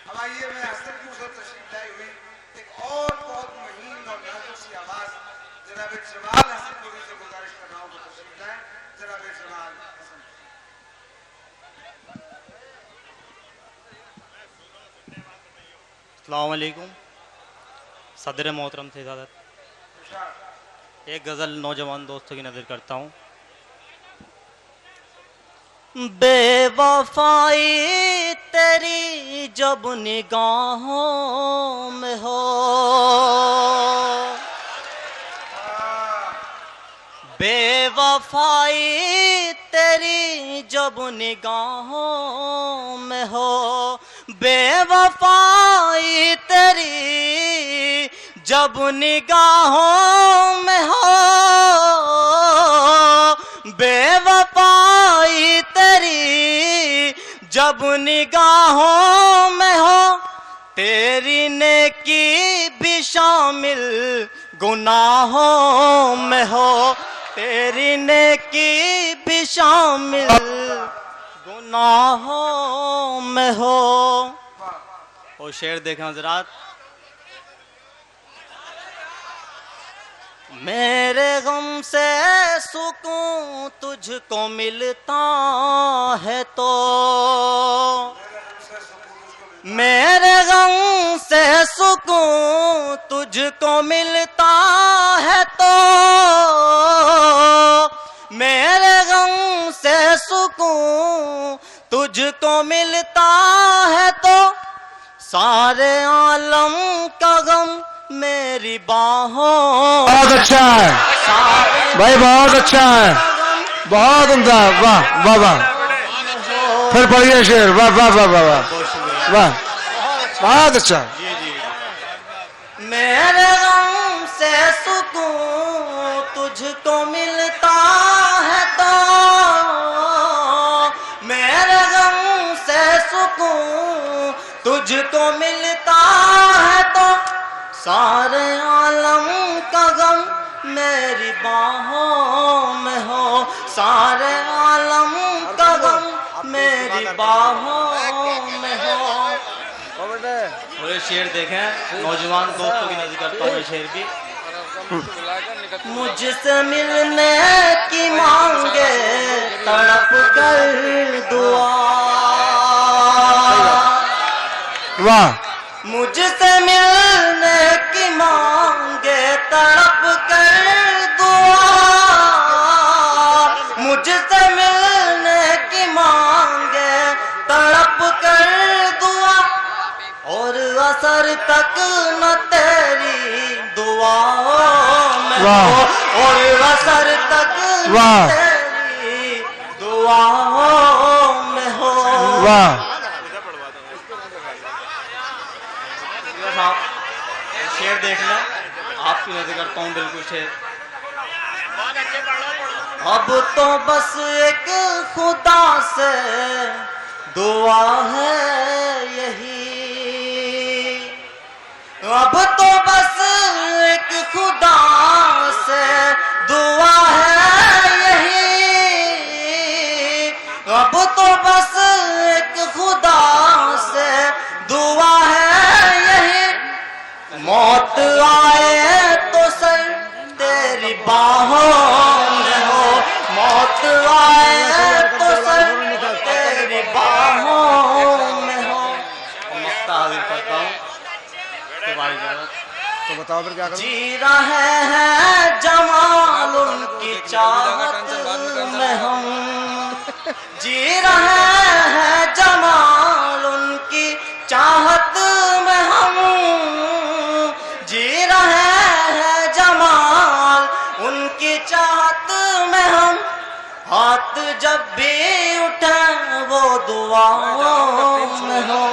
अब आइए मैं हसन की मुझे तशरीफ लाई हुई एक और बहुत महीन और नाजुक सी आवाज जनाब जमाल हसन को भी से गुजारिश कर रहा हूँ कि तशरीफ लाए। जनाब जमाल हसन। अस्सलाम वालेकुम। सदर मोहतरम से इजाज़त। एक गज़ल नौजवान दोस्तों की नज़र करता हूँ। बेवफाई तेरी जब निगाहों में हो, बेवफाई तेरी जब निगाहों में हो, बेवफाई तेरी जब निगाहों में हो, बेवफाई तेरी जब निगाहों में हो, तेरी नेकी भी शामिल गुनाहों में हो, तेरी नेकी भी शामिल गुनाहों में हो। और शेर देखें हज़रात। मेरे गम से सुकून तुझको मिलता है तो, मेरे गम से सुकून तुझको मिलता है तो, मेरे गम से सुकून तुझको मिलता है तो, सारे आलम का गम मेरी बाहों। बहुत अच्छा है भाई, बहुत अच्छा है, बहुत उम्दा। वाह वाह वाह, फिर पढ़िए शेर। वाह वाह वाह वाह वाह वाह, बहुत अच्छा। मेरे गम से सुकून तुझको मिलता है तो, मेरे गम से सुकून तुझको मिलता है तो, सारे आलम का गम मेरी बाहों में हो, सारे आलम का गम मेरी बाहों में हो। और ये शेर देखें नौजवान दोस्तों की नजर करता हूँ। शेर की मुझसे मिलने की मांगे तड़प कर दुआ, वाह, मुझसे मिलने की मांगे तड़प कर दुआ, मुझसे मिलने की मांगे तड़प कर दुआ, और असर तक न तेरी दुआओं में हो, और असर तक न तेरी दुआओं में हो। वाह, शेर देख लें, आपकी नजर करता हूँ। बिल्कुल शेर। अब तो बस एक खुदा से दुआ है यही, अब तो बस एक खुदा से दुआ है यही, अब तो बस एक खुदा से दुआ है यही, मौत आए तो सर तेरी बाहों में हो, मौत आए तो सर तेरी बाहों में हो। मुस्ताहिल करता हूँ तो बताओ फिर क्या करूं? जी रहे हैं जमाल उनकी चाहत में हम, जी रहे हैं जमाल उनकी चाहत में हम, जी रहे हैं जमाल उनकी चाहत में हम, हाथ जब भी उठे वो दुआओं में हो।